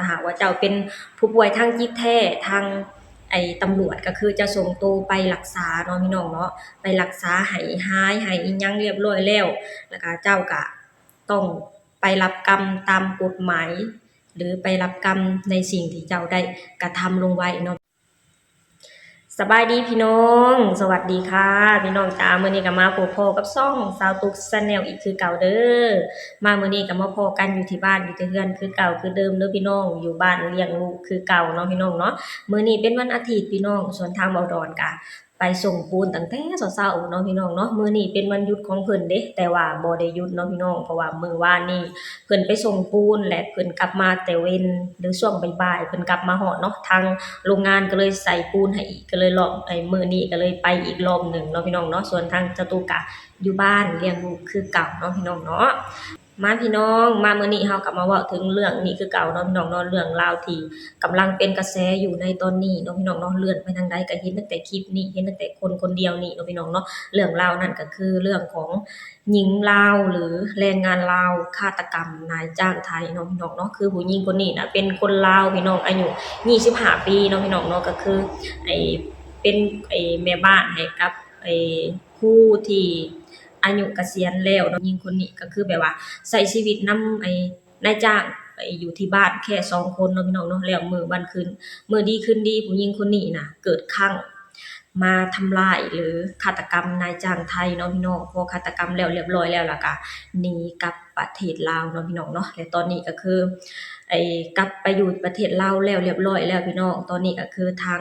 ถ้าหากว่าเจ้าเป็นผู้ป่วยทางจิตแท้ทางตำรวจก็คือจะส่งตัวไปรักษาเนาะพี่น้องเนาะไปรักษาให้หายให้อิหยังเรียบร้อยแล้วแล้วก็เจ้าก็ต้องไปรับกรรมตามกฎหมายหรือไปรับกรรมในสิ่งที่เจ้าได้กระทำลงไว้เนาะสบายดีพี่น้องสวัสดีค่ะพี่น้องจ้ามื้อนี้ก็มาพบพ่อกับช่องสาวตุ๊กชาแนลอีกคือเก่าเด้อมามื้อนี้ก็มาพอกันอยู่ที่บ้านอยู่ที่เรือนคือเก่าคือเดิมเด้อพี่น้องอยู่บ้านเลี้ยงลูกคือเก่าเนาะพี่น้องเนาะมื้อนี้เป็นวันอาทิตย์พี่น้องส่วนทางเบาดอนก็ไปส่งปูนตั้งแต่เช้าๆเนาะพี่น้องเนาะมื้อนี้เป็นวันหยุดของเพิ่นเด้แต่ว่าบ่ได้หยุดเนาะพี่น้องเพราะว่ามื้อวานนี้เพิ่นไปส่งปูนและเพิ่นกลับมาแต่เว้นหรือช่วงบ่ายๆเพิ่นกลับมาฮอดเนาะทางโรงงานก็เลยใส่ปูนให้อีกก็เลยรอบมื้อนี้ก็เลยไปอีกรอบหนึ่งเนาะพี่น้องเนาะส่วนทางเจ้าตูกะอยู่บ้านเลี้ยงลูกคือเก่าเนาะพี่น้องเนาะมาพี่น้องมามื้อนี้เฮาก็มาเว้าถึงเรื่องนี้คือเก่าเนาะพี่น้องเนาะเรื่องราวที่กำลังเป็นกระแสอยู่ในตอนนี้เนาะพี่น้องเนาะเลื่อนไปทางใดก็เห็นตั้งแต่คลิปนี้เห็นตั้งแต่คนคนเดียวนี่เนาะพี่น้องเนาะเรื่องราวนั้นก็คือเรื่องของหญิงลาวหรือแรงงานลาวฆาตกรรมนายจ้างไทยเนาะพี่น้องเนาะคือผู้หญิงคนนี้น่ะเป็นคนลาวพี่น้องอายุ25ปีเนาะพี่น้องเนาะก็คือไอ้เป็นแม่บ้านให้กับผู้ที่อายุเกษียณแล้วเนาะหญิงคนนี้ก็คือแบบว่าใช้ชีวิตนำนายจ้างอยู่ที่บ้านแค่2คนเนาะพี่น้องเนาะแล้วมื้อวันคืนมื้อดีคืนดีผู้หญิงคนนี้น่ะเกิดคลั่งมาทำลายหรือฆาตกรรมนายจ้างไทยเนาะพี่น้องพอฆาตกรรมแล้วเรียบร้อยแล้วล่ะก็หนีกลับประเทศลาวเนาะพี่น้องเนาะและตอนนี้ก็คือกลับไปอยู่ประเทศลาวแล้วเรียบร้อยแล้วพี่น้องตอนนี้ก็คือทาง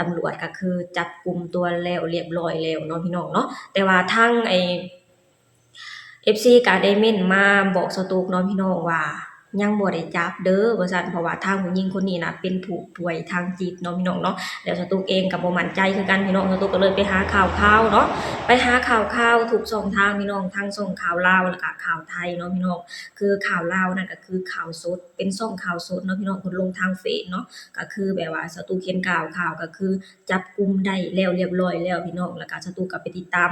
ตำรวจก็คือจับกุมตัวแล้วเรียบร้อยแล้วเนาะพี่น้องเนาะแต่ว่าทางFC ก็ได้เม้นมาบอกสตูกเนาะพี่น้องว่ายังบ่ได้จับเด้อว่าซั่นเพราะว่าทางผู้หญิงคนนี้น่ะเป็นผู้ป่วยทางจิตเนาะพี่น้องเนาะแล้วสตูกเองก็บ่มั่นใจคือกันพี่น้องสตูกก็เลยไปหาข่าวๆเนาะไปหาข่าวๆทุกช่องทางพี่น้องทั้งช่องข่าวลาวแล้วก็ข่าวไทยเนาะพี่น้องคือข่าวลาวนั่นก็คือข่าวสดเป็นช่องข่าวสดเนาะพี่น้องเพิ่นลงทางเฟซเนาะก็คือแบบว่าสตูกเห็นข่าวก็คือจับกุมได้แล้วเรียบร้อยแล้วพี่น้องแล้วก็สตูกก็ไปติดตาม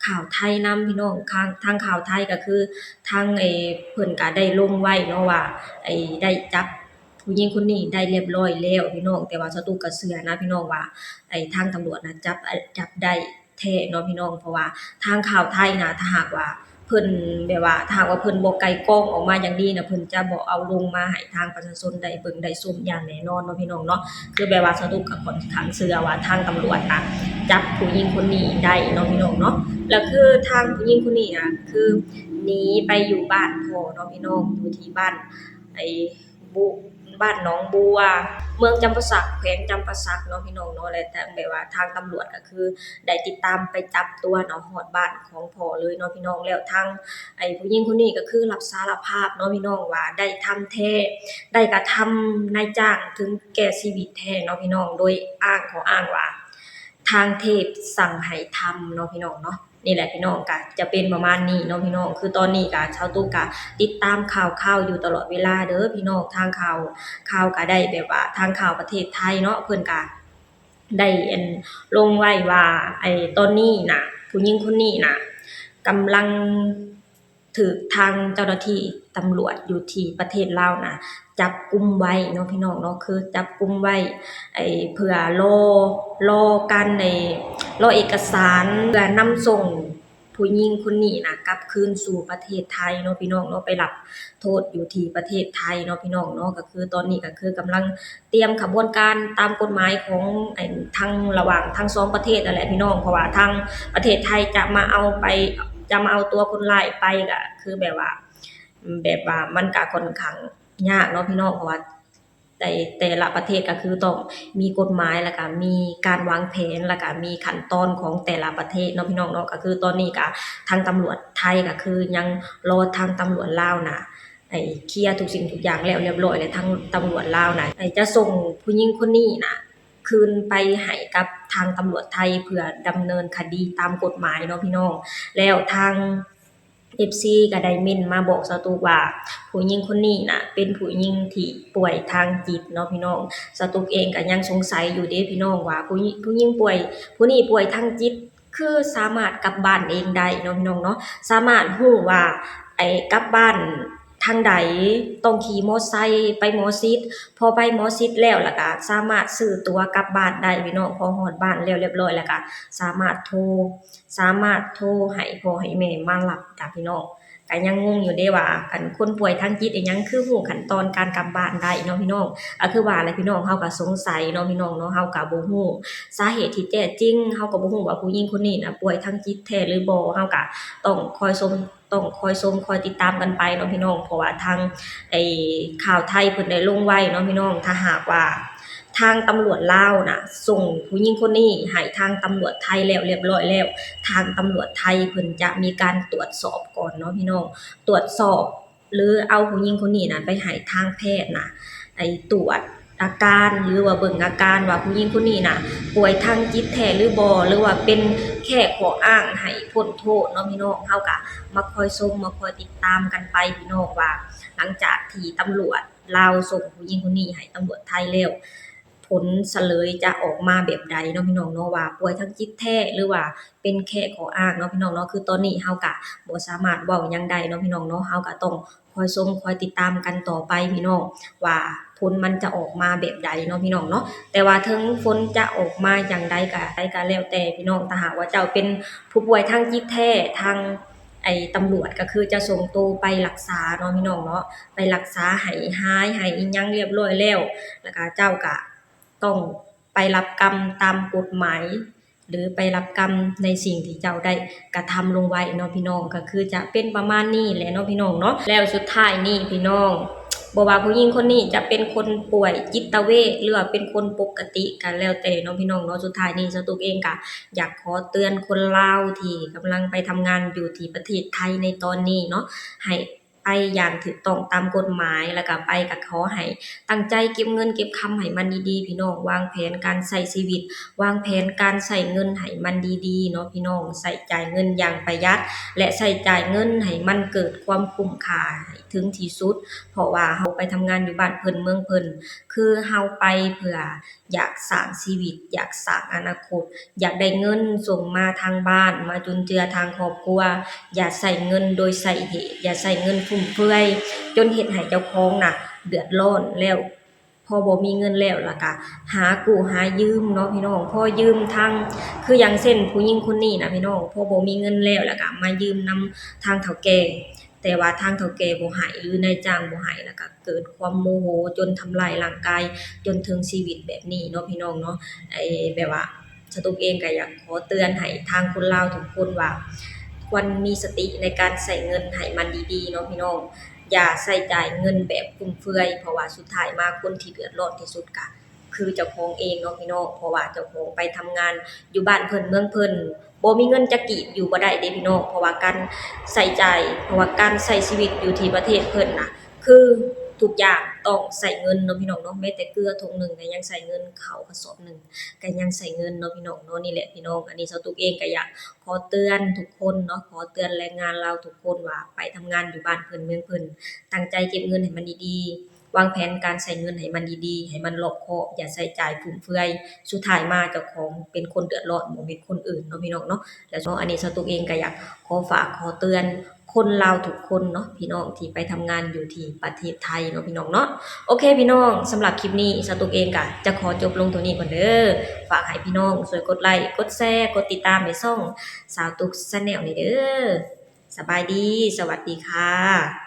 ข่าวไทยนำพี่น้องทางข่าวไทยก็คือทางเพิ่นก็ได้ลงไว้เนาะว่าได้จับผู้หญิงคนนี้ได้เรียบร้อยแล้วพี่น้องแต่ว่าสตูก็เชื่อนะพี่น้องว่าทางตำรวจน่ะจับได้แท้เนาะพี่น้องเพราะว่าทางข่าวไทยน่ะถ้าหากว่าเพิ่นแบบว่าถ้าหากว่าเพิ่นบ่ไกร่กรองออกมาอย่างดีน่ะเพิ่นจะบ่เอาลงมาให้ทางประชาชนได้เบิ่งได้ชมอย่างแน่นอนเนาะพี่น้องเนาะคือแบบว่าสตูก็ค่อนข้างเชื่อว่าทางตำรวจน่ะจับผู้หญิงคนนี้ได้เนาะพี่น้องเนาะ แล้วคือทางผู้หญิงคนนี้อะคือหนีไปอยู่บ้านพ่อเนาะพี่น้องอยู่ที่บ้านไอ้บุบ้านหนองบัวเมืองจำปาสักแขวงจำปาสักเนาะพี่น้องเนาะและทางแบบว่าทางตำรวจก็คือได้ติดตามไปจับตัวเนาะฮอดบ้านของพ่อเลยเนาะพี่น้องแล้วทางผู้หญิงคนนี้ก็คือรับสารภาพเนาะพี่น้องว่าได้ทำแท้ได้กระทำนายจ้างถึงแก่ชีวิตแท้เนาะพี่น้องโดยอ้างว่า ทางเทพสั่งให้ทำเนาะพี่น้องเนาะนี่แหละพี่น้องก็จะเป็นประมาณนี้เนาะพี่น้องคือตอนนี้ก็ชาวตุ๊กก็ติดตามข่าวอยู่ตลอดเวลาเด้อพี่น้องทางข่าวก็ได้แบบว่าทางข่าวประเทศไทยเนาะเพิ่นก็ได้ลงไว้ว่าตอนนี้น่ะผู้หญิงคนนี้น่ะกำลังถูกทางเจ้าหน้าที่ตำรวจอยู่ที่ประเทศลาวน่ะจับกุมไว้เนาะพี่น้องเนาะคือจับกุมไว้เพื่อรอการรอเอกสารเพื่อนำส่งผู้หญิงคนนี้น่ะกลับคืนสู่ประเทศไทยเนาะพี่น้องเนาะไปรับโทษอยู่ที่ประเทศไทยเนาะพี่น้องเนาะก็คือตอนนี้ก็คือกำลังเตรียมขบวนการตามกฎหมายของทางระหว่างทั้ง2ประเทศนั่นแหละพี่น้องเพราะว่าทางประเทศไทยจะมาเอาตัวคนร้ายไปก็คือแบบว่ามันก็ค่อนข้างยากเนาะพี่น้องเพราะว่าแต่ละประเทศก็คือต้องมีกฎหมายแล้วก็มีการวางแผนแล้วก็มีขั้นตอนของแต่ละประเทศเนาะพี่น้องเนาะก็คือตอนนี้ก็ทางตำรวจไทยก็คือยังรอทางตำรวจลาวน่ะเคลียร์ทุกสิ่งทุกอย่างแล้วเรียบร้อยแล้วทางตำรวจลาวน่ะจะส่งผู้หญิงคนนี้น่ะคืนไปให้กับทางตำรวจไทยเพื่อดำเนินคดีตามกฎหมายเนาะพี่น้องแล้วทาง FC ก็ได้เม้นมาบอกสตูว่าผู้หญิงคนนี้น่ะเป็นผู้หญิงที่ป่วยทางจิตเนาะพี่น้องสตูเองก็ยังสงสัยอยู่เด้พี่น้องว่าผู้หญิงผู้นี้ป่วยทางจิตคือสามารถกลับบ้านเองได้เนาะพี่น้องเนาะสามารถรู้ว่ากลับบ้าน ทางใดต้องขี่มอไซค์ไปหมอชิดพอไปหมอชิดแล้วก็สามารถซื้อตั๋วกลับบ้านได้พี่น้องพอฮอดบ้านแล้วเรียบร้อยแล้วก็สามารถโทรให้พ่อให้แม่มารับจ้ะพี่น้องก็ยังงงอยู่เดะว่าคันคนป่วยทางจิตอิหยังคือรู้ขั้นตอนการกลับบ้านได้เนาะพี่น้องก็คือว่าแหละพี่น้องเฮาก็สงสัยเนาะพี่น้องเนาะเฮาก็บ่ฮู้สาเหตุที่แท้จริงเฮาก็บ่ฮู้ว่าผู้หญิงคนนี้น่ะป่วยทางจิตแท้หรือบ่เฮาก็ต้องคอยติดตามกันไปเนาะพี่น้องเพราะว่าทางไอ้ข่าวไทยเพิ่นได้ลงไว้เนาะพี่น้องถ้าหากว่าทางตำรวจลาวน่ะส่งผู้หญิงคนนี้ให้ทางตำรวจไทยแล้วเรียบร้อยแล้วทางตำรวจไทยเพิ่นจะมีการตรวจสอบก่อนเนาะพี่น้องตรวจสอบหรือเอาผู้หญิงคนนี้น่ะไปให้ทางแพทย์น่ะตรวจอาการหรือว่าเบิ่งอาการว่าผู้หญิงคนนี้น่ะป่วยทางจิตแท้หรือบ่หรือว่าเป็นแค่ข้ออ้างให้พ้นโทษเนาะพี่น้องเฮาก็มาคอยชมมาคอยติดตามกันไปพี่น้องว่าหลังจากที่ตำรวจลาวส่งผู้หญิงคนนี้ให้ตำรวจไทยแล้วผลเฉลยจะออกมาแบบใดเนาะพี่น้องเนาะว่าป่วยทางจิตแท้หรือว่าเป็นแค่ข้ออ้างเนาะพี่น้องเนาะคือตอนนี้เฮาก็บ่สามารถเว้าหยังได้เนาะพี่น้องเนาะเฮาก็ต้องคอยชมคอยติดตามกันต่อไปพี่น้องว่าผลมันจะออกมาแบบใดเนาะพี่น้องเนาะแต่ว่าถึงผลจะออกมาจั่งใดก็แล้วแต่พี่น้องถ้าหากว่าเจ้าเป็นผู้ป่วยทางจิตแท้ทางตำรวจก็คือจะส่งตัวไปรักษาเนาะพี่น้องเนาะไปรักษาให้หายให้อิหยังเรียบร้อยแล้วก็เจ้าก็ต้องไปรับกรรมตามกฎหมายหรือไปรับกรรมในสิ่งที่เจ้าได้กระทำลงไว้เนาะพี่น้องก็คือจะเป็นประมาณนี้แหละเนาะพี่น้องเนาะแล้วสุดท้ายนี่พี่น้องบ่ว่าผู้หญิงคนนี้จะเป็นคนป่วยจิตเวชหรือว่าเป็นคนปกติก็แล้วแต่เนาะพี่น้องเนาะสุดท้ายนี้สตุกเองก็อยากขอเตือนคนลาวที่กำลังไปทำงานอยู่ที่ประเทศไทยในตอนนี้เนาะให้ไปอย่างถูกต้องตามกฎหมายแล้วก็ไปก็ขอให้ตั้งใจเก็บเงินเก็บคำให้มันดีๆพี่น้องวางแผนการใช้ชีวิตวางแผนการใช้เงินให้มันดีๆเนาะพี่น้องใช้จ่ายเงินอย่างประหยัดและใช้จ่ายเงินให้มันเกิดความคุ้มค่าให้ถึงที่สุดเพราะว่าเราไปทำงานอยู่บ้านเพิ่นเมืองเพิ่นคือเราไปเพื่ออยากสร้างชีวิตอยากสร้างอนาคตอยากได้เงินส่งมาทางบ้านมาจุนเจือทางครอบครัวอย่าใช้เงินโดยใช้เหตุอย่าใช้เงินฟุ่มเฟือยจนเฮ็ดให้เจ้าของน่ะเดือดร้อนแล้วพอบ่มีเงินแล้วล่ะก็หากู้หายืมเนาะพี่น้องพอยืมทางคืออย่างเช่นผู้หญิงคนนี้น่ะพี่น้องพอบ่มีเงินแล้วก็มายืมนำทางเฒ่าแก่แต่ว่าทางเฒ่าแก่บ่ให้หรือนายจ้างบ่ให้แล้วก็เกิดความโมโหจนทำร้ายร่างกายจนถึงชีวิตแบบนี้เนาะพี่น้องเนาะแบบว่าสตุกเองก็อยากขอเตือนให้ทางคนลาวทุกคนว่าควรมีสติในการใช้เงินให้มันดีๆเนาะพี่น้องอย่าใช้จ่ายเงินแบบฟุ่มเฟือยเพราะว่าสุดท้ายมาคนที่เดือดร้อนที่สุดก็คือเจ้าของเองเนาะพี่น้องเพราะว่าเจ้าของไปทำงานอยู่บ้านเพิ่นเมืองเพิ่นบ่มีเงินจักกีบอยู่บ่ได้เดะพี่น้องเพราะว่าการใช้จ่ายเพราะว่าการใช้ชีวิตอยู่ที่ประเทศเพิ่นน่ะคือทุกอย่างต้องใช้เงินเนาะพี่น้องเนาะแม้แต่เกลือถุงหนึ่งก็ยังใช้เงินข้าวกระสอบหนึ่งก็ยังใช้เงินเนาะพี่น้องเนาะนี่แหละพี่น้องอันนี้เจ้าตุกเองก็อยากขอเตือนทุกคนเนาะขอเตือนแรงงานลาวทุกคนว่าไปทำงานอยู่บ้านเพิ่นเมืองเพิ่นตั้งใจเก็บเงินให้มันดีๆวางแผนการใช้เงินให้มันดีๆให้มันรอบคอบอย่าใช้จ่ายฟุ่มเฟือยสุดท้ายมาเจ้าของเป็นคนเดือดร้อนบ่แม่นคนอื่นเนาะพี่น้องเนาะแล้วอันนี้เจ้าตุกเองก็อยากขอฝากขอเตือนคนลาวทุกคนเนาะพี่น้องที่ไปทำงานอยู่ที่ประเทศไทยเนาะพี่น้องเนาะโอเคพี่น้องสำหรับคลิปนี้เจ้าตุกเองก็จะขอจบลงเท่านี้ก่อนเด้อฝากให้พี่น้องช่วยกดไลค์กดแชร์กดติดตามให้ช่องสาวตุก Channel นี่เด้อสบายดีสวัสดีค่ะ